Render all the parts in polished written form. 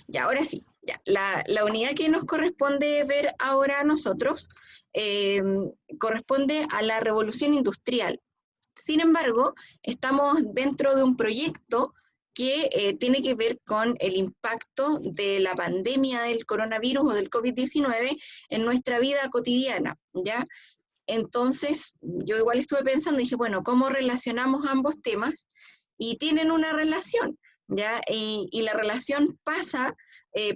Ya, ahora sí. Ya. La unidad que nos corresponde ver ahora a nosotros corresponde a la revolución industrial. Sin embargo, estamos dentro de un proyecto que tiene que ver con el impacto de la pandemia del coronavirus o del COVID-19 en nuestra vida cotidiana, ¿ya? Entonces, yo igual estuve pensando y dije, bueno, ¿cómo relacionamos ambos temas? Y tienen una relación, ¿ya? Y la relación pasa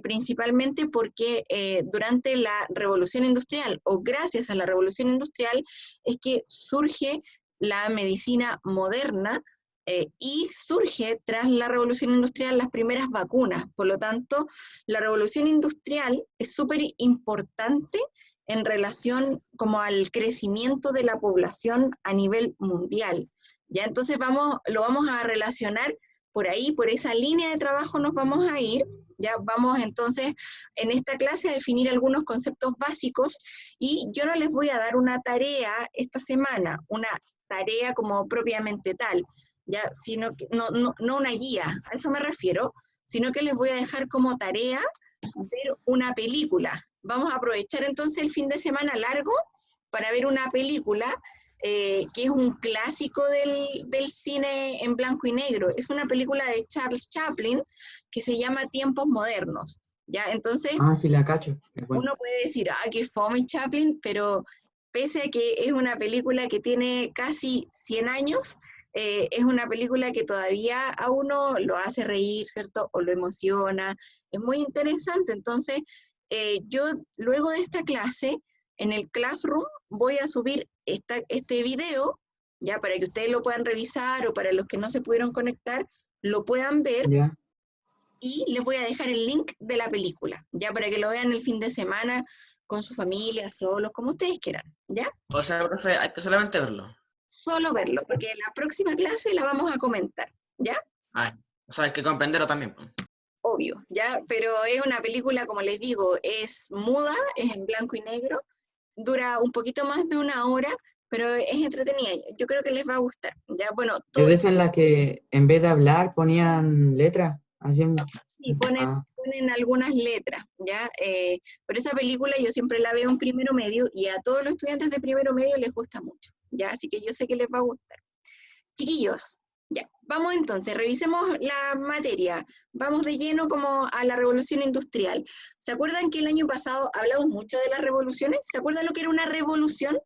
principalmente porque durante la revolución industrial o gracias a la revolución industrial es que surge la medicina moderna y surge tras la revolución industrial las primeras vacunas. Por lo tanto, la revolución industrial es súper importante en relación como al crecimiento de la población a nivel mundial. Ya entonces lo vamos a relacionar por ahí, por esa línea de trabajo nos vamos a ir. Ya vamos entonces en esta clase a definir algunos conceptos básicos y yo no les voy a dar una tarea esta semana, una tarea como propiamente tal, ya, sino que no una guía, a eso me refiero, sino que les voy a dejar como tarea ver una película. Vamos a aprovechar entonces el fin de semana largo para ver una película que es un clásico del cine en blanco y negro. Es una película de Charles Chaplin que se llama Tiempos Modernos. ¿Ya? Entonces, Sí, la cacho. Bueno. uno puede decir, qué fome Chaplin, pero pese a que es una película que tiene casi 100 años, es una película que todavía a uno lo hace reír, ¿cierto? O lo emociona. Es muy interesante. Entonces, yo luego de esta clase, en el Classroom, voy a subir este video, ya para que ustedes lo puedan revisar o para los que no se pudieron conectar, lo puedan ver. Ya. Y les voy a dejar el link de la película, ya para que lo vean el fin de semana con su familia, solos, como ustedes quieran, ¿ya? O sea, profe, hay que solamente verlo. Solo verlo, porque la próxima clase la vamos a comentar, ¿ya? O sea, hay que comprenderlo también. Obvio, ¿ya? Pero es una película, como les digo, es muda, es en blanco y negro, dura un poquito más de una hora, pero es entretenida. Yo creo que les va a gustar, ¿ya? Bueno, Es de esas en las que en vez de hablar ponían letras. Así. Sí, ponen algunas letras, ¿ya? Pero esa película yo siempre la veo en primero medio y a todos los estudiantes de primero medio les gusta mucho, ¿ya? Así que yo sé que les va a gustar. Chiquillos, ya, vamos entonces, revisemos la materia. Vamos de lleno como a la revolución industrial. ¿Se acuerdan que el año pasado hablamos mucho de las revoluciones? ¿Se acuerdan lo que era una revolución?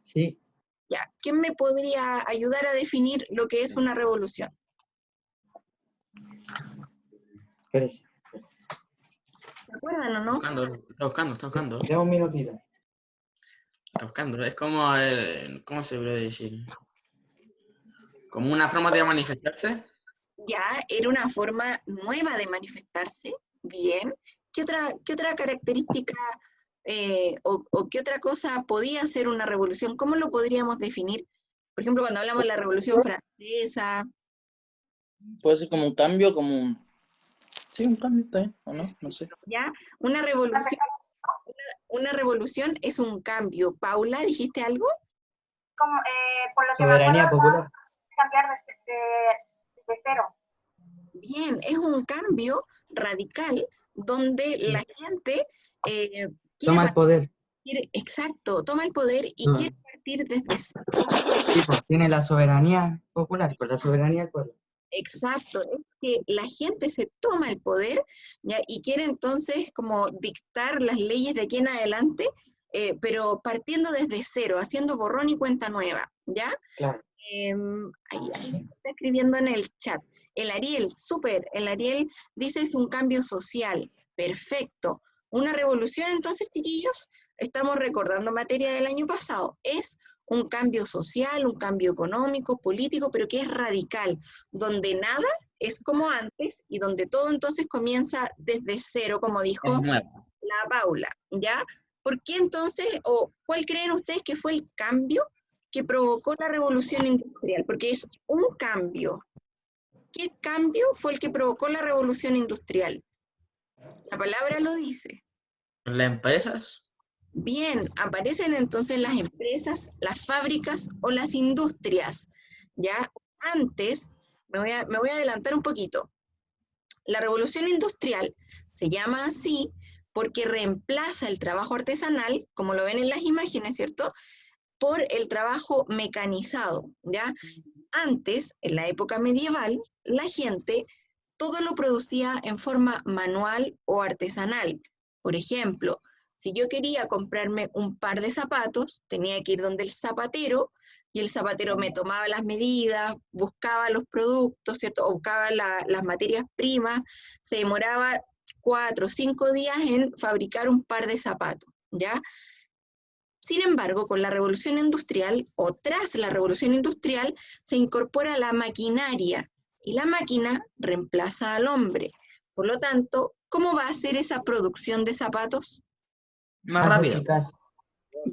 Sí. Ya, ¿quién me podría ayudar a definir lo que es una revolución? Espérese. ¿Se acuerdan o no? Está buscando. Dame un minutito. Está buscando. Es como, ¿cómo se puede decir? Como una forma de manifestarse. Ya, era una forma nueva de manifestarse. Bien. ¿Qué otra característica o qué otra cosa podía ser una revolución? ¿Cómo lo podríamos definir? Por ejemplo, cuando hablamos de la Revolución Francesa. Puede ser como un cambio, como un... Sí, un cambio, está bien, ¿o no? No sé. Ya, una revolución es un cambio. Paula, ¿dijiste algo? Como, por lo que Soberanía popular. cambiar de cero. Bien, es un cambio radical donde la gente Toma el poder. exacto, toma el poder y quiere partir desde cero. Sí, pues tiene la soberanía popular, con la soberanía del pueblo. Exacto, es que la gente se toma el poder, ¿ya? Y quiere entonces como dictar las leyes de aquí en adelante, pero partiendo desde cero, haciendo borrón y cuenta nueva, ¿ya? Claro. Ahí está escribiendo en el chat. El Ariel dice es un cambio social, perfecto. Una revolución entonces, chiquillos, estamos recordando materia del año pasado, es un cambio social, un cambio económico, político, pero que es radical, donde nada es como antes y donde todo entonces comienza desde cero, como dijo la Paula, ¿ya? ¿Por qué entonces, o cuál creen ustedes que fue el cambio que provocó la revolución industrial? Porque es un cambio. ¿Qué cambio fue el que provocó la revolución industrial? La palabra lo dice. ¿Las empresas? Bien, aparecen entonces las empresas, las fábricas o las industrias. Ya antes, me voy a adelantar un poquito. la revolución industrial se llama así porque reemplaza el trabajo artesanal, como lo ven en las imágenes, ¿cierto?, por el trabajo mecanizado, ¿ya? Antes, en la época medieval, la gente todo lo producía en forma manual o artesanal. Por ejemplo, si yo quería comprarme un par de zapatos, tenía que ir donde el zapatero, y el zapatero me tomaba las medidas, buscaba los productos, ¿cierto? O buscaba las materias primas, se demoraba 4 o 5 días en fabricar un par de zapatos, ¿ya? Sin embargo, con la revolución industrial, o tras la revolución industrial, se incorpora la maquinaria, y la máquina reemplaza al hombre. Por lo tanto, ¿cómo va a ser esa producción de zapatos? Más rápido. eficaz.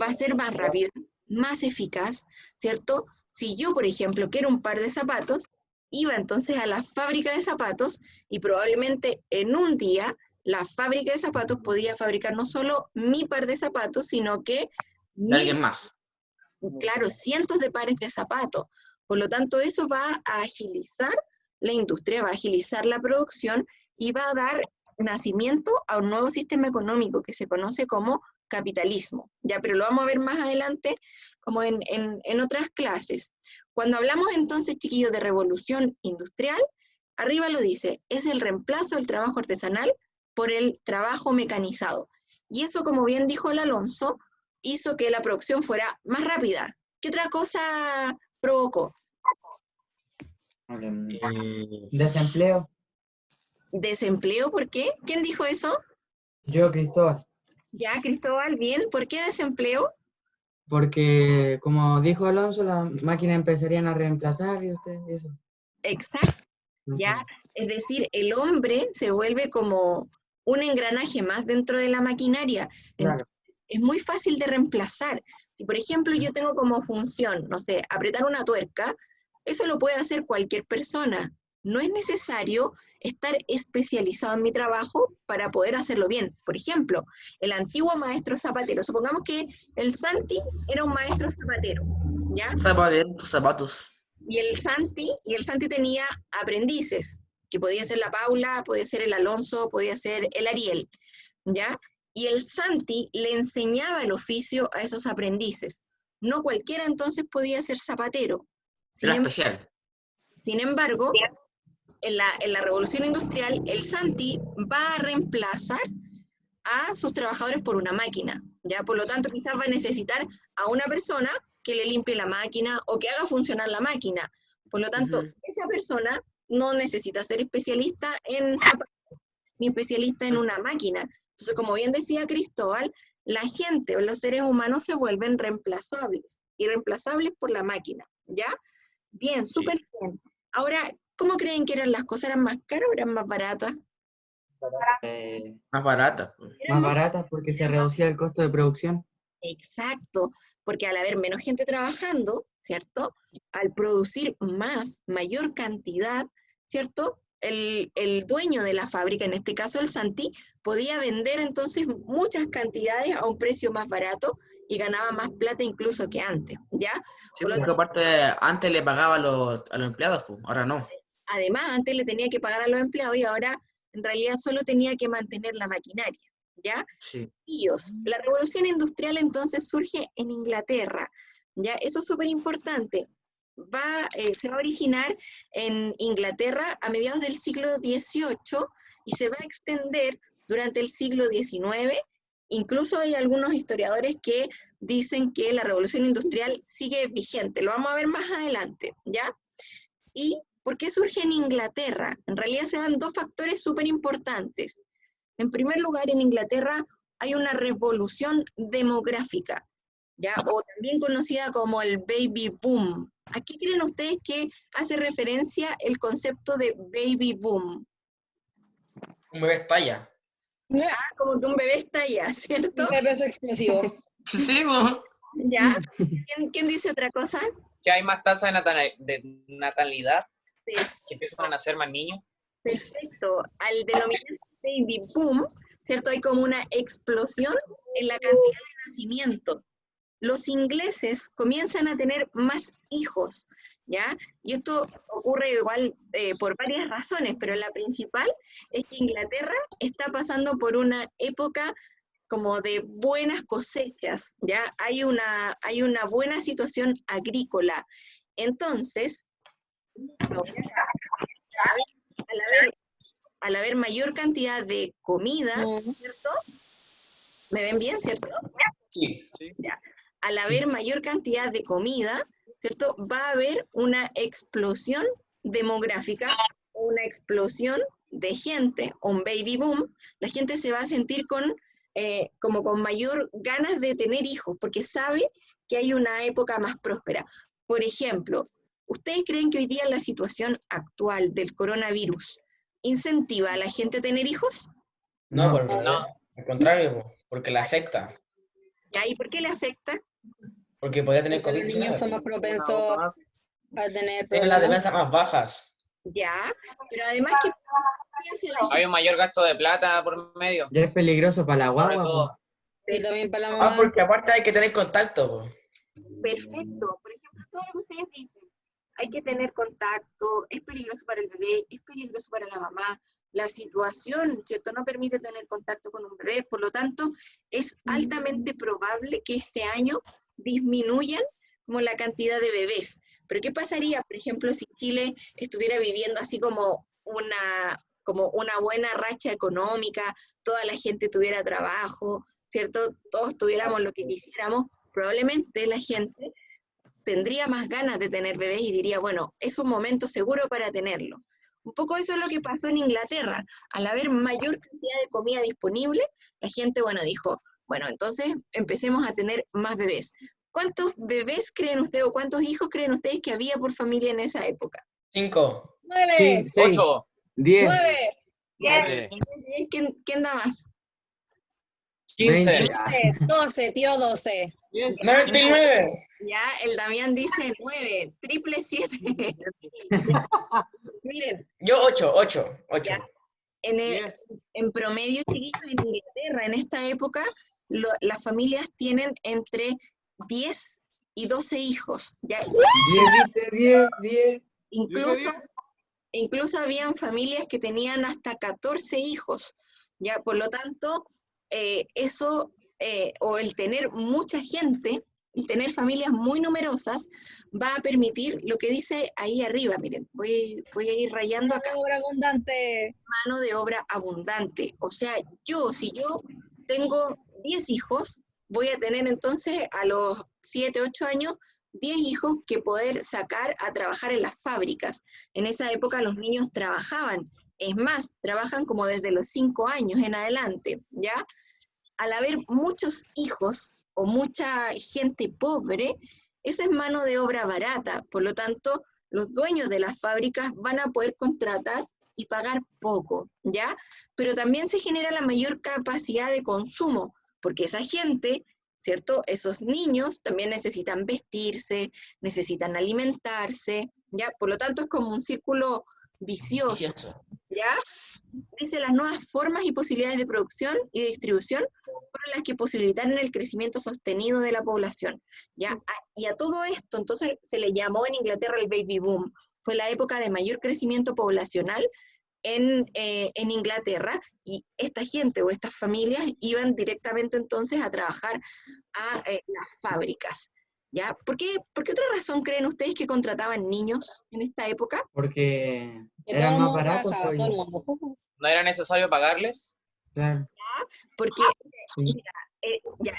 Va a ser más rápida, más eficaz, ¿cierto? Si yo, por ejemplo, quiero un par de zapatos, iba entonces a la fábrica de zapatos y probablemente en un día la fábrica de zapatos podía fabricar no solo mi par de zapatos, sino que De alguien más. claro, cientos de pares de zapatos. Por lo tanto, eso va a agilizar la industria, va a agilizar la producción y va a dar nacimiento a un nuevo sistema económico que se conoce como capitalismo. Ya, pero lo vamos a ver más adelante como en otras clases. Cuando hablamos entonces, chiquillos, de revolución industrial, arriba lo dice, es el reemplazo del trabajo artesanal por el trabajo mecanizado. Y eso, como bien dijo el Alonso, hizo que la producción fuera más rápida. ¿Qué otra cosa provocó? Desempleo. ¿Desempleo? ¿Por qué? ¿Quién dijo eso? Yo, Cristóbal. Ya, Cristóbal, bien. ¿Por qué desempleo? Porque, como dijo Alonso, las máquinas empezarían a reemplazar y usted, y eso. Exacto, No ya. sé. Es decir, el hombre se vuelve como un engranaje más dentro de la maquinaria. Claro. Es muy fácil de reemplazar. Si, por ejemplo, yo tengo como función, no sé, apretar una tuerca, eso lo puede hacer cualquier persona. No es necesario estar especializado en mi trabajo para poder hacerlo bien. Por ejemplo, el antiguo maestro zapatero, supongamos que el Santi era un maestro zapatero, ¿ya? Tus zapatos. Y el Santi tenía aprendices, que podía ser la Paula, podía ser el Alonso, podía ser el Ariel, ¿ya? Y el Santi le enseñaba el oficio a esos aprendices. No cualquiera entonces podía ser zapatero. Era especial. Sin embargo, en la revolución industrial, el Santi va a reemplazar a sus trabajadores por una máquina, ¿ya? Por lo tanto, quizás va a necesitar a una persona que le limpie la máquina o que haga funcionar la máquina. Por lo tanto, esa persona no necesita ser especialista en zapatos, ni especialista en una máquina. Entonces, como bien decía Cristóbal, la gente o los seres humanos se vuelven reemplazables, y reemplazables por la máquina, ¿ya? Bien, súper bien. Ahora, ¿cómo creen que eran las cosas? ¿Eran más caras o eran más baratas? Más barata. Pues. Eran Más baratas porque se reducía el costo de producción. Exacto, porque al haber menos gente trabajando, ¿cierto? Al producir mayor cantidad, ¿cierto? El dueño de la fábrica, en este caso el Santi, podía vender entonces muchas cantidades a un precio más barato y ganaba más plata incluso que antes, ¿ya? Sí, Por lo porque aparte antes le pagaba a los empleados, pues, ahora no. Además, antes le tenía que pagar a los empleados y ahora en realidad solo tenía que mantener la maquinaria, ¿ya? Sí. La revolución industrial entonces surge en Inglaterra, ¿ya? Eso es súper importante. Se va a originar en Inglaterra a mediados del siglo XVIII y se va a extender durante el siglo XIX. Incluso hay algunos historiadores que dicen que la revolución industrial sigue vigente. Lo vamos a ver más adelante, ¿ya? ¿Y por qué surge en Inglaterra? En realidad se dan dos factores súper importantes. En primer lugar, en Inglaterra hay una revolución demográfica, ¿ya? O también conocida como el baby boom. ¿A qué creen ustedes que hace referencia el concepto de baby boom? Un bebé estalla. Como que un bebé estalla, ¿cierto? Bebés explosivos. Sí, pues. ¿Ya? ¿Quién dice otra cosa? Que hay más tasa de natalidad, Sí, que empiezan a nacer más niños. perfecto. Al denominarse baby boom, ¿cierto? Hay como una explosión en la cantidad de nacimientos. Los ingleses comienzan a tener más hijos, ¿ya? Y esto ocurre igual por varias razones, pero la principal es que Inglaterra está pasando por una época como de buenas cosechas, ¿ya? Hay una buena situación agrícola. Entonces, al haber mayor cantidad de comida, ¿cierto? ¿Me ven bien, cierto? Sí. Ya. Al haber mayor cantidad de comida, ¿cierto? Va a haber una explosión demográfica, una explosión de gente, un baby boom. La gente se va a sentir como con mayor ganas de tener hijos, porque sabe que hay una época más próspera. Por ejemplo, ¿ustedes creen que hoy día la situación actual del coronavirus incentiva a la gente a tener hijos? No, por No. al contrario, po, porque le afecta. ¿Ya? ¿Y por qué le afecta? Porque podría tener Porque los niños COVID-19. son más propensos a tener Tienen las problemas. defensas más bajas. Ya, pero además que piensa la Hay un mayor gasto de plata por medio. Ya es peligroso para la Sobre guagua, todo. po. Y también para la Ah, mamá. porque aparte hay que tener contacto, po. perfecto. Por ejemplo, todo lo que ustedes dicen, hay que tener contacto, es peligroso para el bebé, es peligroso para la mamá. La situación, ¿cierto? No permite tener contacto con un bebé, por lo tanto, es altamente probable que este año disminuyan como la cantidad de bebés. Pero ¿qué pasaría, por ejemplo, si Chile estuviera viviendo así como una buena racha económica, toda la gente tuviera trabajo, ¿cierto? Todos tuviéramos lo que quisiéramos, probablemente la gente tendría más ganas de tener bebés y diría, bueno, es un momento seguro para tenerlo. Un poco eso es lo que pasó en Inglaterra. Al haber mayor cantidad de comida disponible, la gente, bueno, dijo, bueno, entonces empecemos a tener más bebés. ¿Cuántos bebés creen ustedes o cuántos hijos creen ustedes que había por familia en esa época? 5. 9, 6, 8. 10, 9, ¿Quién da más? 15. 20. 12, tiro 12. 99. Ya, el Damián dice 9, triple 7. Miren, Yo 8. Ya. En promedio, chiquillos, en Inglaterra, en esta época, las familias tienen entre 10 y 12 hijos. ¿Ya? 10, ¿viste? 10. Incluso habían familias que tenían hasta 14 hijos. ¿Ya? Por lo tanto, o el tener mucha gente, el tener familias muy numerosas, va a permitir lo que dice ahí arriba. Miren, voy a ir rayando acá. Obra abundante. Mano de obra abundante. O sea, si yo tengo 10 hijos, voy a tener entonces a los 7, 8 años 10 hijos que poder sacar a trabajar en las fábricas. En esa época los niños trabajaban. Es más, trabajan como desde los 5 años en adelante, ¿ya? Al haber muchos hijos o mucha gente pobre, esa es mano de obra barata. Por lo tanto, los dueños de las fábricas van a poder contratar y pagar poco, ¿ya? Pero también se genera la mayor capacidad de consumo, porque esa gente, ¿cierto? Esos niños también necesitan vestirse, necesitan alimentarse, ¿ya? Por lo tanto, es como un círculo vicioso, ¿ya? Dice, las nuevas formas y posibilidades de producción y de distribución fueron las que posibilitaron el crecimiento sostenido de la población, ¿ya? Y a todo esto, entonces, se le llamó en Inglaterra el baby boom. Fue la época de mayor crecimiento poblacional en Inglaterra, y esta gente o estas familias iban directamente entonces a trabajar a las fábricas, ¿ya? ¿Por qué otra razón creen ustedes que contrataban niños en esta época? Porque Que todo eran el más mundo baratos, trabajaba, todo el pues. mundo. ¿No era necesario pagarles? Claro. Porque, Sí. mira,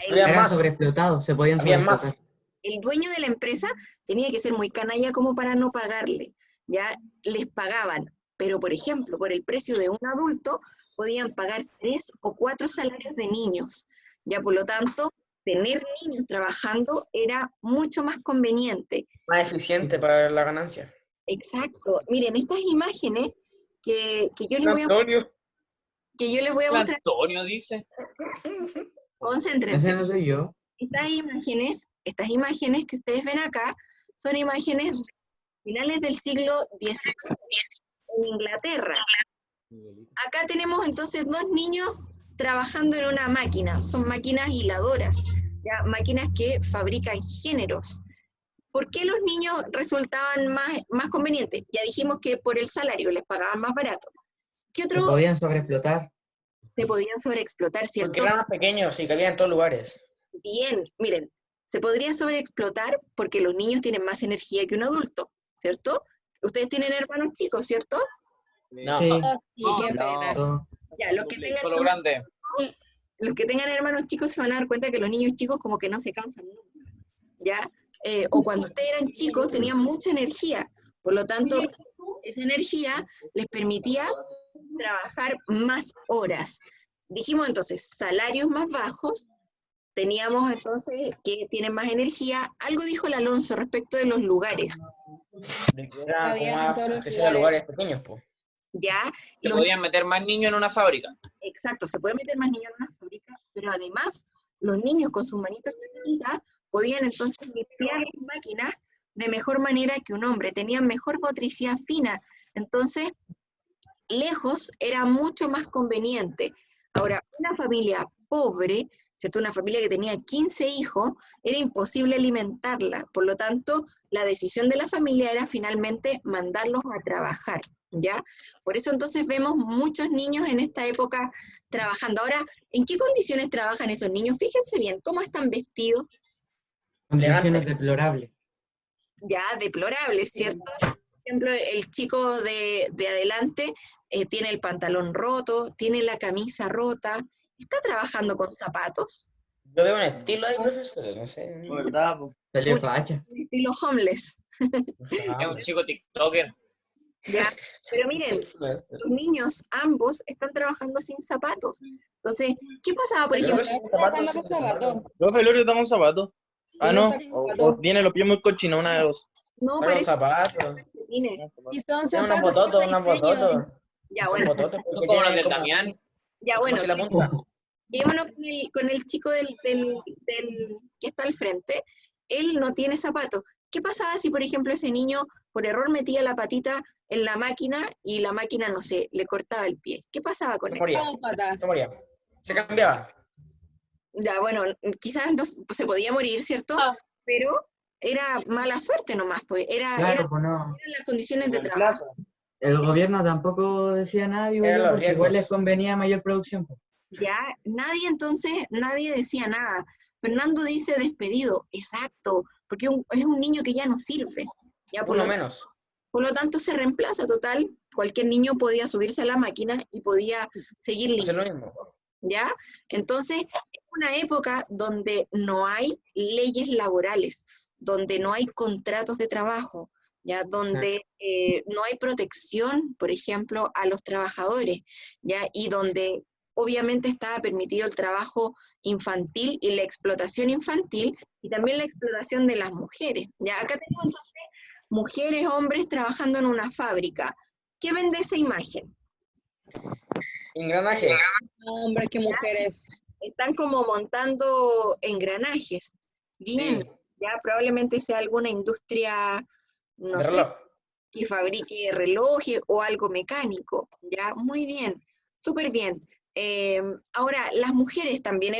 Había Eran más. sobreexplotados, se podían Había sobreexplotar. más. el dueño de la empresa tenía que ser muy canalla como para no pagarle, ¿ya? Les pagaban, pero por ejemplo, por el precio de un adulto, podían pagar 3 o 4 salarios de niños, ¿ya? Por lo tanto, tener niños trabajando era mucho más conveniente. Más eficiente para la ganancia. Exacto. Miren, estas imágenes que yo les voy a Antonio. mostrar, Antonio dice. concéntrense. Ese no soy yo. Estas imágenes que ustedes ven acá son imágenes finales del siglo XIX en Inglaterra. Acá tenemos entonces 2 niños trabajando en una máquina, son máquinas hiladoras, ¿ya? Máquinas que fabrican géneros. ¿Por qué los niños resultaban más convenientes? Ya dijimos que por el salario les pagaban más barato. ¿Qué Se otro podían sobreexplotar. se podían sobreexplotar, Porque cierto? eran más pequeños y cabían en todos lugares. Bien, miren, se podría sobreexplotar porque los niños tienen más energía que un adulto, ¿cierto? Ustedes tienen hermanos chicos, ¿cierto? No. Sí, Y qué pena. todo. Ya, los que tengan, Solo grande. los que tengan hermanos chicos se van a dar cuenta que los niños chicos como que no se cansan nunca, ¿ya? O cuando ustedes eran chicos tenían mucha energía, por lo tanto, esa energía les permitía trabajar más horas. Dijimos entonces, salarios más bajos, teníamos entonces que tienen más energía. Algo dijo el Alonso respecto de los lugares, De que era como Habían en más todos los accesible a lugares. lugares pequeños, pues. ¿ya? Se Los- podían meter más niños en una fábrica. Exacto, se puede meter más niños en una fábrica, pero además los niños con sus manitos chiquititas podían entonces limpiar las máquinas de mejor manera que un hombre, tenían mejor motricidad fina, entonces lejos era mucho más conveniente. Ahora, una familia pobre, ¿cierto? Una familia que tenía 15 hijos, era imposible alimentarla, por lo tanto, la decisión de la familia era finalmente mandarlos a trabajar, ¿ya? Por eso entonces vemos muchos niños en esta época trabajando. Ahora, ¿en qué condiciones trabajan esos niños? Fíjense bien, ¿cómo están vestidos? Condiciones Elegante. deplorables. Ya deplorables, ¿cierto? Por ejemplo, el chico de adelante tiene el pantalón roto, tiene la camisa rota, está trabajando con zapatos, Yo veo un estilo ahí, profesor, no sé. ¿Verdad, po? Salió Uy. facha. estilo homeless, Es un chico TikToker. ¿ya? Pero miren, los niños, ambos, están trabajando sin zapatos. Entonces, ¿qué pasaba, por Pero ejemplo? los zapatos, sí, los zapatos. Profe, Lorio, damos zapatos. Ah, no. O tiene los pies muy cochinos, una de dos. No, Para los parece zapatos. que tiene. Y son Tiene unos zapatos bototos, con unos diseño. bototos. Ya, Son bueno, bototos Son porque como los tienen de como Damián. así, ya, como bueno. así la punta. Quedémonos con el chico del que está al frente. Él no tiene zapatos. ¿Qué pasaba si, por ejemplo, ese niño por error metía la patita en la máquina y la máquina, no sé, le cortaba el pie? ¿Qué pasaba con Se él? moría, Con patas. se moría. Se cambiaba. Ya, bueno, quizás no, se podía morir, ¿cierto? Ah. Pero era mala suerte nomás, pues eran Claro, pues no. las condiciones de trabajo. El gobierno tampoco decía nada, digo Eran yo, los porque igual les riesgos. convenía mayor producción, pues. Ya, nadie decía nada. Fernando dice despedido, exacto, porque es un niño que ya no sirve. Ya, Uno menos. por lo tanto se reemplaza total. Cualquier niño podía subirse a la máquina y podía seguir Hacer limpiando, lo mismo. ¿ya? Entonces, es una época donde no hay leyes laborales, donde no hay contratos de trabajo, ¿ya? Donde no hay protección, por ejemplo, a los trabajadores, ¿ya? Y donde obviamente estaba permitido el trabajo infantil y la explotación infantil y también la explotación de las mujeres, ¿ya? Acá tenemos entonces mujeres, hombres trabajando en una fábrica. ¿Qué vende esa imagen? Engranajes. Hombres que mujeres. Están como montando engranajes. Bien, Sí, ya probablemente sea alguna industria, no de sé, reloj. que fabrique relojes o algo mecánico. Ya, muy bien, súper bien. Ahora, las mujeres también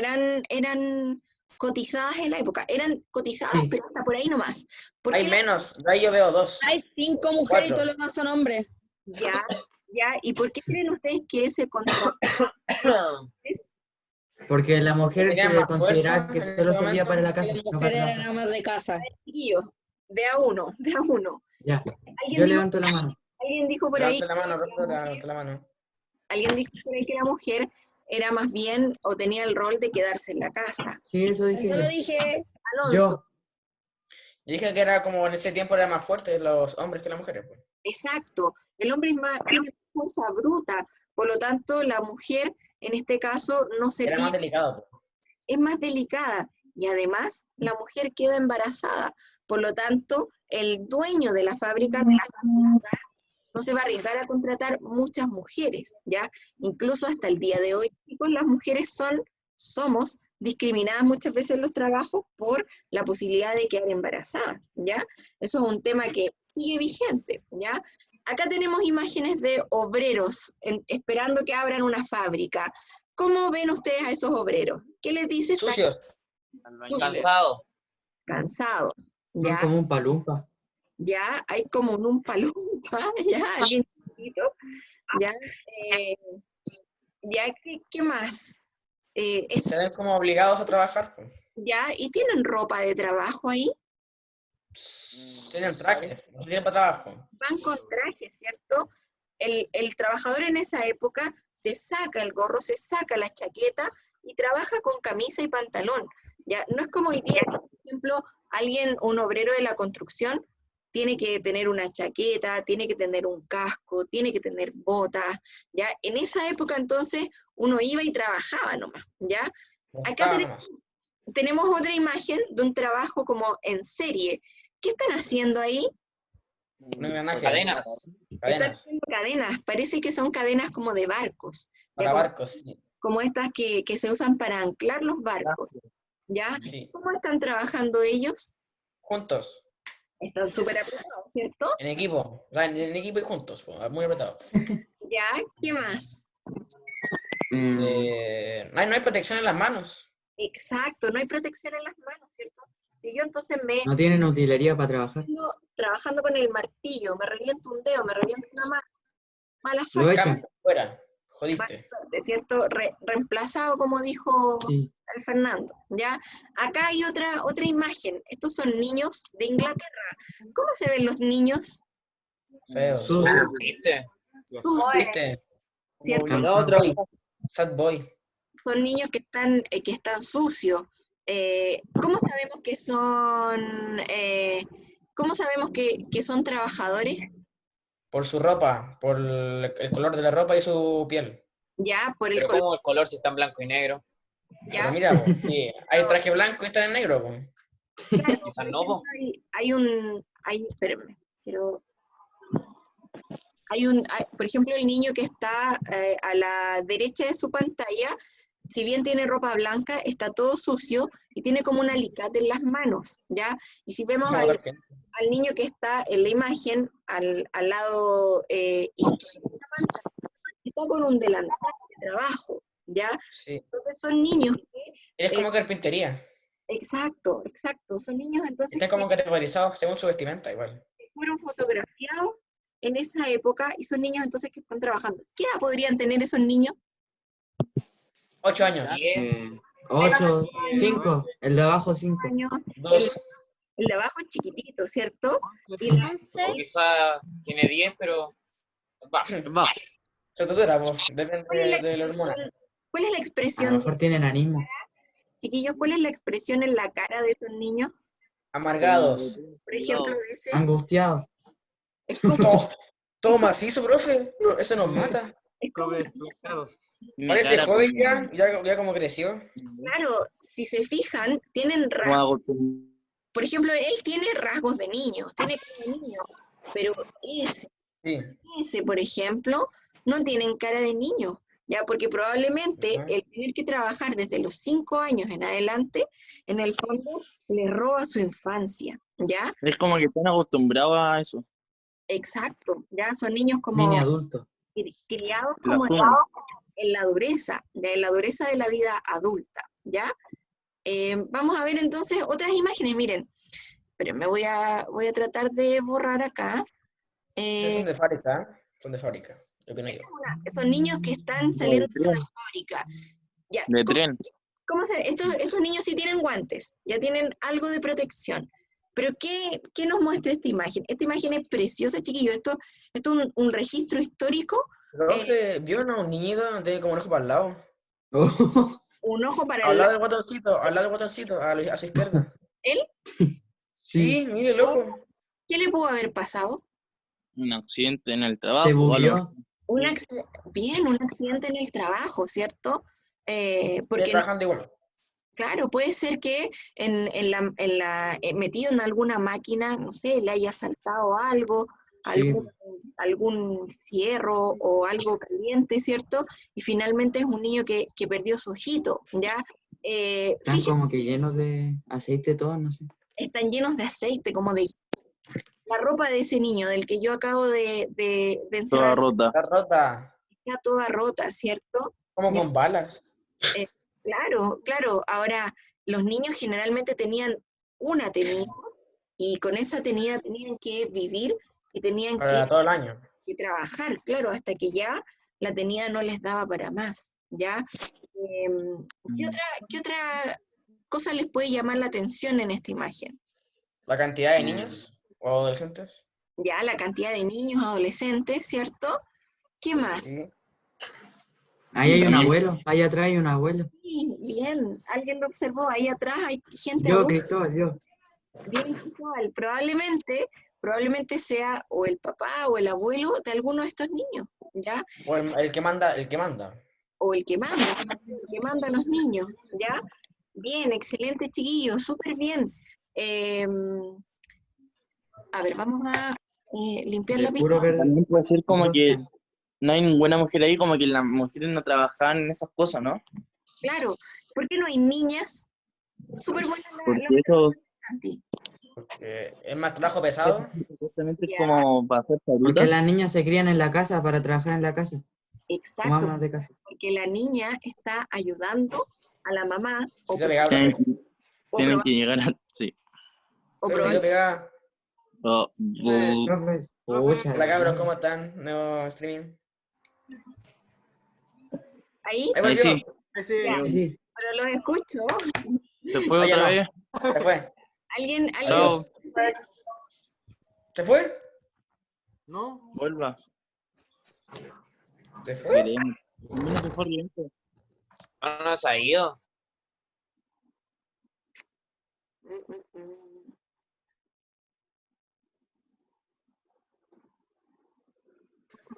eran cotizadas en la época, eran cotizadas, Sí. pero hasta por ahí nomás. ¿Por Hay qué menos. De ahí yo veo dos. Hay 5 mujeres y 4. todos los demás son hombres. ya, ¿y por qué creen ustedes que ese contrato es? Porque la mujer Tenían se más consideraba fuerza que en ese solo servía momento. para la Que casa, las no para mujeres eran trabajar. amas de casa. Chiquillos, de a uno, de a uno. Ya, ¿Alguien yo dijo, levanto la mano. alguien dijo por ahí Levanta la mano, Roberto, levanta la mano. Alguien dijo por ahí que la mujer era más bien o tenía el rol de quedarse en la casa? Sí, eso dije Yo lo yo. dije. Alonso, Yo, Yo dije que era como en ese tiempo eran más fuertes los hombres que las mujeres. Pues. exacto. El hombre tiene fuerza bruta, por lo tanto la mujer en este caso no Era servía, más delicado. Pues. es más delicada y además la mujer queda embarazada. Por lo tanto, el dueño de la fábrica no se va a arriesgar a contratar muchas mujeres, ¿ya? Incluso hasta el día de hoy, chicos, las mujeres somos discriminadas muchas veces en los trabajos por la posibilidad de quedar embarazadas, ¿ya? Eso es un tema que sigue vigente, ¿ya? Acá tenemos imágenes de obreros esperando que abran una fábrica. ¿Cómo ven ustedes a esos obreros? ¿Qué les dice? Están Sucios. sucios, Cansado. cansados. Son ¿ya? como un palumpa. Ya hay como un Umpalumpa, ya, alguien chiquito, ya, eh, ya, ¿qué más? Se ven como obligados a trabajar, pues. Ya, y tienen ropa de trabajo ahí, Tienen trajes, no tienen para trabajo. van con traje, ¿cierto? El trabajador en esa época se saca el gorro, se saca la chaqueta y trabaja con camisa y pantalón. Ya, no es como hoy día, que, por ejemplo, un obrero de la construcción, tiene que tener una chaqueta, tiene que tener un casco, tiene que tener botas, ¿ya? En esa época entonces uno iba y trabajaba nomás, ¿ya? Acá Buscaban nomás. tenemos otra imagen de un trabajo como en serie. ¿Qué están haciendo ahí? Un engranaje. Cadenas. Están Cadenas. haciendo cadenas, parece que son cadenas como de barcos, Para ya, barcos, sí. como estas que se usan para anclar los barcos, ¿ya? Sí. ¿Cómo están trabajando ellos? Juntos, Están súper apretados, ¿cierto? en equipo. O sea, en equipo y juntos, pues, muy apretados. ¿Ya? ¿Qué más? No hay protección en las manos. Exacto, no hay protección en las manos, ¿cierto? Si yo entonces No tienen utilería para trabajar. ando trabajando con el martillo, me reviento un dedo, me reviento una mano, mala Lo suerte, echan. Cambio, fuera. mala Jodiste. suerte, ¿cierto? Reemplazado, como dijo Sí. el Fernando, ¿ya? Acá hay otra imagen, estos son niños de Inglaterra. ¿Cómo se ven los niños? Feos. Sucio. ¿Viste? Sucios, ¿Viste? ¿cierto? Cansado. Boy. Sad boy. Son niños que están sucios. ¿Cómo sabemos que son trabajadores? Por su ropa, por el color de la ropa y su piel. Ya, por el Pero color, como el color si está en blanco y negro. Pero ya. mira, po, sí, hay traje blanco y está en negro, po. Claro, Quizás por no, ejemplo, po. espérenme, por ejemplo, el niño que está a la derecha de su pantalla, si bien tiene ropa blanca, está todo sucio y tiene como un alicate en las manos, ¿ya? Y si vemos No, al porque- niño que está en la imagen, al lado izquierdo de la pantalla, está con un delantal de trabajo, ¿ya? Sí. Entonces son niños que, Es como carpintería. exacto, son niños entonces Están como categorizados según su vestimenta, igual. fueron fotografiados en esa época y son niños entonces que están trabajando. ¿Qué edad podrían tener esos niños? 8 años. 8, 5. El de abajo 5. Años. 2. El de abajo es chiquitito, ¿cierto? Y O quizás tiene 10, pero va. Se tutora, po. Depende ¿cuál es la de la hormona. expresión, cuál es la A lo expresión, mejor tienen anismo. chiquillos, cuál es la expresión en la cara de esos niños? Amargados. Por ejemplo, de ese, Angustiados. es como, Todo macizo, profe. No, eso nos mata. es como, Mi Parece cara joven como- ya como creció. claro, si se fijan, tienen como rasgos, hago con- por ejemplo, él tiene rasgos de niño, tiene cara de niño, pero Sí. ese, por ejemplo, no tienen cara de niño, ya, porque probablemente Ajá. el tener que trabajar desde los 5 años en adelante, en el fondo, le roba su infancia, ¿ya? Es como que están acostumbrados a eso. Exacto, ya son niños como Mini adulto. criados La como fuman. en la dureza, ya, en la dureza de la vida adulta, ¿ya? Vamos a ver entonces otras imágenes, miren, pero me voy a tratar de borrar acá. Son de fábrica, ¿eh? Son de fábrica. Lo que no yo. Son niños que están saliendo de la fábrica. Ya, De tren. estos niños sí tienen guantes, ya tienen algo de protección. Pero ¿qué nos muestra esta imagen? Esta imagen es preciosa, chiquillos. Esto es un registro histórico, Profe, ¿vieron a un niñito que tiene como un ojo para el lado? un ojo para Al el lado del botoncito, a su izquierda. él. Sí, mire el ojo. ¿Qué le pudo haber pasado? Un accidente en el Se trabajo. o algo. bugueó. Un accidente en el trabajo, ¿cierto? Estoy Porque trabajando igual. claro, puede ser que metido en alguna máquina, no sé, le haya saltado algo, Sí. algún fierro o algo caliente, ¿cierto? Y finalmente es un niño que perdió su ojito, ¿ya? Están Fíjense, como que llenos de aceite todos, no sé. están llenos de aceite, como de la ropa de ese niño, del que yo acabo de Toda encerrar, rota. Está rota, está toda rota, ¿cierto? como con balas. Claro. Ahora, los niños generalmente tenían una tenida, y con esa tenían que vivir y tenían Para todo el año. que trabajar, claro, hasta que ya la tenida no les daba para más, ¿ya? ¿Qué otra cosa les puede llamar la atención en esta imagen? La cantidad de niños o adolescentes. Ya, la cantidad de niños, adolescentes, ¿cierto? ¿Qué más? Sí. Ahí hay un abuelo, ahí atrás hay un abuelo. Sí, bien, alguien lo observó, ahí atrás hay gente Yo, adulta. Cristóbal, yo. Bien, Cristóbal, probablemente sea o el papá o el abuelo de alguno de estos niños, ¿ya? O el que manda, el que manda. O el que manda a los niños, ¿ya? Bien, excelente, chiquillos, súper bien. A ver, vamos a limpiar la De puro pizarra. verde. También puede ser como que Rosa. no hay ninguna mujer ahí, como que las mujeres no trabajaban en esas cosas, ¿no? Claro, ¿por qué no hay niñas? Súper buena Porque la eso Santi. Es más trabajo pesado. supuestamente es Ya. como para hacer Porque fabritas. las niñas se crían en la casa para trabajar en la casa, como Exacto, amas de casa. porque la niña está ayudando a la mamá Si te pegaba, profe. Tienen que llegar a... Sí. Profe, si te pegaba. Oh, Profe, pucha, Hola cabros, ¿cómo están? Nuevo streaming. ahí, Ahí ahí volvió. sí. ya, sí. pero los escucho. ¿Se fue Ah, ya otra no. vez? Se fue. ¿Alguien? Chao. ¿Se fue? Vuelva. ¿Se fue? Queremos. No se fue lento. No se ha ido.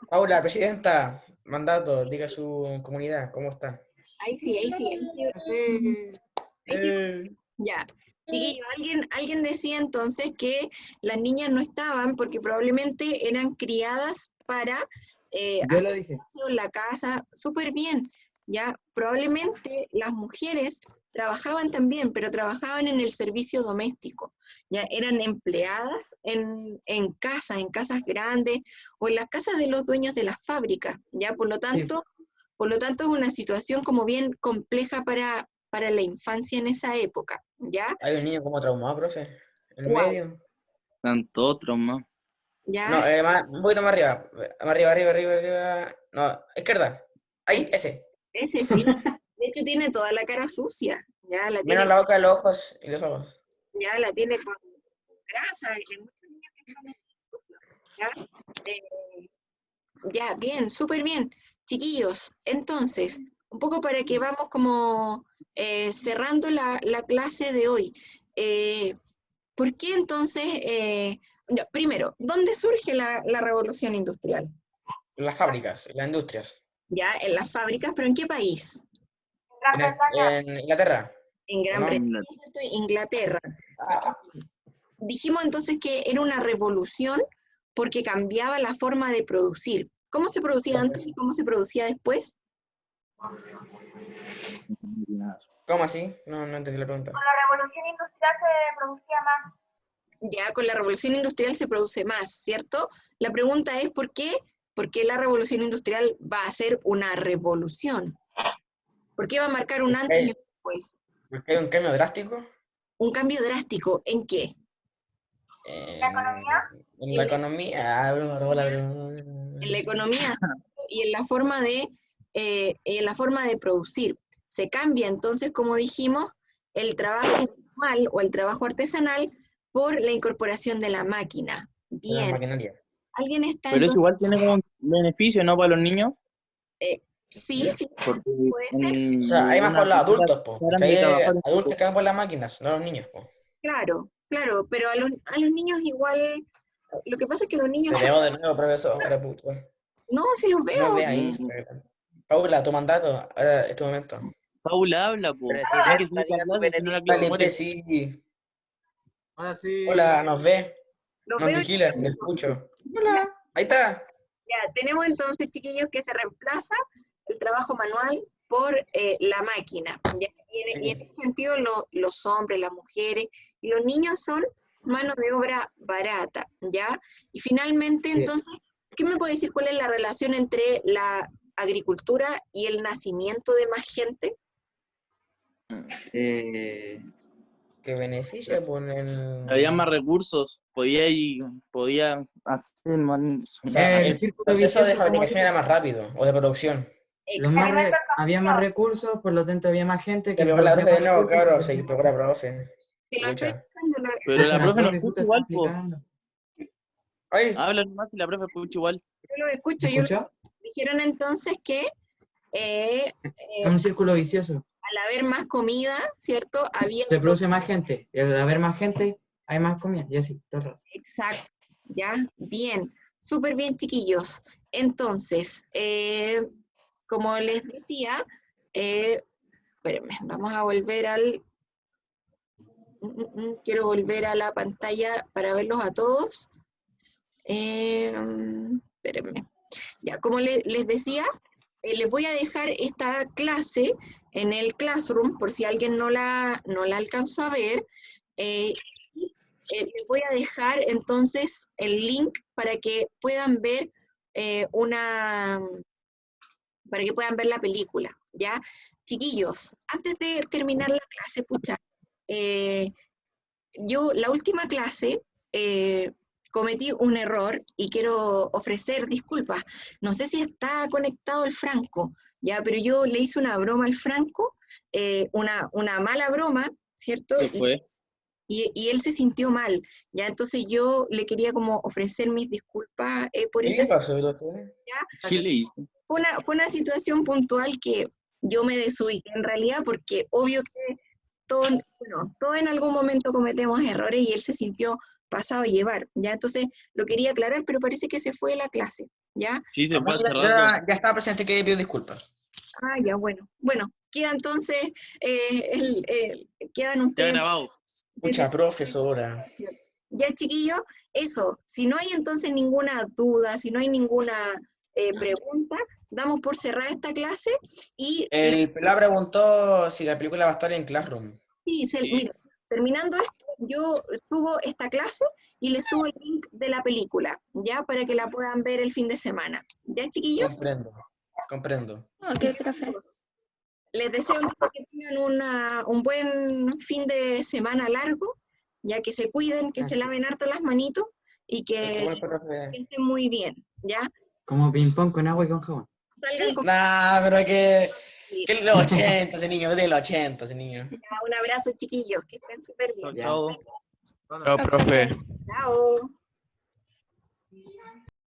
Paula, presidenta, mandato, diga su comunidad, ¿cómo está? Ahí sí, ahí sí. Ahí sí. Ya. Chiquillo, alguien decía entonces que las niñas no estaban porque probablemente eran criadas para Yo lo hacer dije. aseo en la casa súper bien. Ya, probablemente las mujeres trabajaban también, pero trabajaban en el servicio doméstico. Ya, eran empleadas en casas grandes o en las casas de los dueños de las fábricas. Ya, por lo tanto es una situación como bien compleja para la infancia en esa época, ¿ya? Hay un niño como traumado, profe. En Guau. medio. Tanto otro más. ¿Ya? No, un poquito más arriba. Arriba. No, izquierda. Ahí, ese. Ese sí. De hecho, tiene toda la cara sucia, ¿ya? Menos la boca, los ojos y los ojos. Ya la tiene con grasa, y hay muchos niños que están sucios, ¿ya? Ya, bien, súper bien. Chiquillos, entonces, un poco para que vamos como cerrando la clase de hoy. ¿Por qué entonces, ya, primero, ¿dónde surge la revolución industrial? En las fábricas, en las industrias. Ya, en las fábricas, pero ¿en qué país? Gran Bretaña. En Inglaterra. En Gran ¿no? Bretaña, ¿cierto? Inglaterra. Dijimos entonces que era una revolución porque cambiaba la forma de producir. ¿Cómo se producía antes y cómo se producía después? ¿Cómo así? No entendí la pregunta. Con la revolución industrial se producía más. Ya con la revolución industrial se produce más, ¿cierto? La pregunta es ¿por qué? ¿Por qué la revolución industrial va a ser una revolución? ¿Por qué va a marcar un antes y un después? ¿Porque hay un cambio drástico? Un cambio drástico, ¿en qué? ¿La economía? En la economía. Ah, me robó la pregunta. En la economía y en la forma de producir. Se cambia entonces, como dijimos, el trabajo manual o el trabajo artesanal por la incorporación de la máquina. La Bien. maquinaria. ¿Alguien está Pero eso entonces? igual tiene como un beneficio, ¿no? Para los niños. Sí, Porque puede ser. O sea, hay más por los adultos, po. paran Porque de hay trabajar un adultos poco. que van por las máquinas, no los niños, po. Claro, pero a los niños igual, lo que pasa es que los niños, Se veo de nuevo, profesor. Ahora, puto. no, si los No veo, ve ahí Instagram. Paula, tu mandato. Ahora es tu momento. Paula habla, po. Hay que seguir la clase, si no la clase Dale, muere. sí. Hola, nos ve. los Nos veo. vigila, me escucho. Hola. Ahí está. Ya, tenemos entonces, chiquillos, que se reemplaza el trabajo manual por la máquina. ¿Ya? Y en ese sentido, los hombres, las mujeres y los niños son mano de obra barata, ¿ya? Y finalmente, Sí. entonces, ¿qué me puede decir cuál es la relación entre la agricultura y el nacimiento de más gente? Que beneficia poner... Había más recursos, podía hacer más... O sea, El el círculo proceso de vicioso, como fabricación era más rápido, o de producción. Exacto. había más recursos, por lo tanto había más gente Que que pegó la producía profe más de nuevo, recursos. cabrón, se equivocó la profe. Que lo estoy Escucha. diciendo, Pero Escucha, la profe no profe, justo escucha está igual, po. explicando. ¡Ay! Habla nomás y la profe escucha igual. yo lo escucho, ¿Me yo lo escuchó? dijeron entonces que Es un círculo vicioso. al haber más comida, ¿cierto? Había Se produce más gente. Y al haber más gente, hay más comida. Y así, todo el rato. exacto, ¿ya? Bien, súper bien, chiquillos. Entonces, como les decía, espérenme, vamos a volver al... quiero volver a la pantalla para verlos a todos. Espérenme. Ya, como les decía, les voy a dejar esta clase en el Classroom, por si alguien no la alcanzó a ver. Les voy a dejar entonces el link para que puedan ver para que puedan ver la película, ¿ya? Chiquillos, antes de terminar la clase, pucha, yo la última clase cometí un error y quiero ofrecer disculpas. No sé si está conectado el Franco, ¿ya? Pero yo le hice una broma al Franco, una mala broma, ¿cierto? ¿Qué fue? Y él se sintió mal, ¿ya? Entonces yo le quería como ofrecer mis disculpas por ¿Qué esa le pasó, doctor? ¿Qué le hizo? fue una situación puntual que yo me desubiqué en realidad, porque obvio que todos en algún momento cometemos errores y él se sintió pasado a llevar, ¿ya? Entonces lo quería aclarar, pero parece que se fue de la clase, ¿ya? Sí, se fue hace Ya, rato. ya estaba presente que pido disculpas. Ah, ya, bueno. Bueno, queda entonces, quedan Ya ustedes... grabado. Mucha profesora. Ya, chiquillos, eso, si no hay entonces ninguna duda, si no hay ninguna pregunta, damos por cerrada esta clase y El pelado preguntó si la película va a estar en Classroom. Sí. mira, terminando esto, yo subo esta clase y les subo el link de la película, ¿ya? Para que la puedan ver el fin de semana. ¿Ya, chiquillos? Comprendo. Ok, profe. Les deseo entonces que tengan un buen fin de semana largo, ya que se cuiden, que se laven harto las manitos y que estén muy bien, ¿ya? Como ping-pong con agua y con jabón. Salgan con... Nah, pero que los 80, ese niño, de los 80, ese niño. Un abrazo, chiquillos, que estén súper bien. Ya. Chao. Chao, profe. Chao.